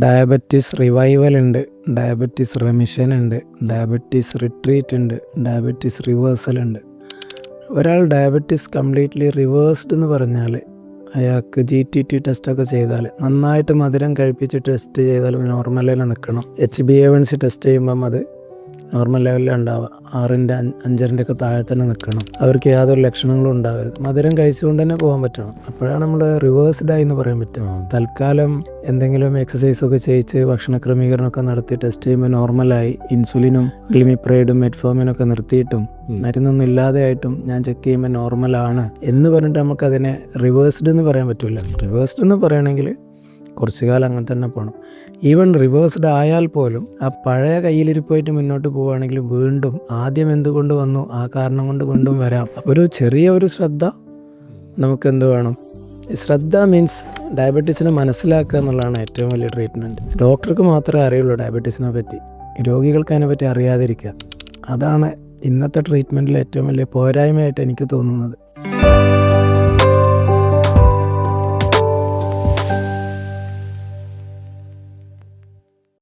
Diabetes revival ഉണ്ട്, diabetes remission ഉണ്ട്, diabetes retreat ഉണ്ട്, ഡയബറ്റീസ് റിവേഴ്സൽ ഉണ്ട്. ഒരാൾ ഡയബറ്റീസ് കംപ്ലീറ്റ്ലി റിവേഴ്സ്ഡ് എന്ന് പറഞ്ഞാൽ അയാൾക്ക് GTT ടെസ്റ്റൊക്കെ ചെയ്താൽ, നന്നായിട്ട് മധുരം കഴിപ്പിച്ച് ടെസ്റ്റ് ചെയ്താൽ നോർമൽ ലെവലിൽ നിൽക്കണം. HbA1c ടെസ്റ്റ് ചെയ്യുമ്പം അത് നോർമൽ ലെവലിൽ ഉണ്ടാവുക 6ൻ്റെ 5ൻ്റെ ഒക്കെ താഴെ തന്നെ നിൽക്കണം. അവർക്ക് യാതൊരു ലക്ഷണങ്ങളും ഉണ്ടാവരുത്. മധുരം കഴിച്ചുകൊണ്ട് തന്നെ പോകാൻ പറ്റണം. അപ്പോഴാണ് നമ്മൾ റിവേഴ്സ്ഡായി എന്ന് പറയാൻ പറ്റും. തൽക്കാലം എന്തെങ്കിലും എക്സസൈസൊക്കെ ചെയ്യിച്ച് ഭക്ഷണ ക്രമീകരണമൊക്കെ നടത്തി ടെസ്റ്റ് ചെയ്യുമ്പോൾ നോർമലായി ഇൻസുലിനും ഗ്ലിമിപ്രൈഡും മെറ്റ്ഫോമിനൊക്കെ നിർത്തിയിട്ടും മരുന്നൊന്നും ഇല്ലാതെ ആയിട്ടും ഞാൻ ചെക്ക് ചെയ്യുമ്പോൾ നോർമലാണ് എന്ന് പറഞ്ഞിട്ട് നമുക്കതിനെ റിവേഴ്സ്ഡ് എന്ന് പറയാൻ പറ്റില്ല. റിവേഴ്സ്ഡ് എന്ന് പറയുകയാണെങ്കിൽ കുറച്ച് കാലം അങ്ങനെ തന്നെ പോകണം. ഈവൻ റിവേഴ്സ്ഡ് ആയാൽ പോലും ആ പഴയ കയ്യിലിരിപ്പായിട്ട് മുന്നോട്ട് പോവുകയാണെങ്കിൽ വീണ്ടും ആദ്യം എന്തുകൊണ്ട് വന്നു ആ കാരണം കൊണ്ട് വീണ്ടും വരാം. ഒരു ചെറിയ ഒരു ശ്രദ്ധ നമുക്ക് എന്ത് വേണം? ശ്രദ്ധ മീൻസ് ഡയബറ്റീസിനെ മനസ്സിലാക്കുക എന്നുള്ളതാണ് ഏറ്റവും വലിയ ട്രീറ്റ്മെൻറ്റ്. ഡോക്ടർക്ക് മാത്രമേ അറിയുള്ളൂ ഡയബറ്റീസിനെ പറ്റി, രോഗികൾക്ക് അതിനെപ്പറ്റി അറിയാതിരിക്കുക. അതാണ് ഇന്നത്തെ ട്രീറ്റ്മെൻറ്റിൽ ഏറ്റവും വലിയ പോരായ്മയായിട്ട് എനിക്ക് തോന്നുന്നത്.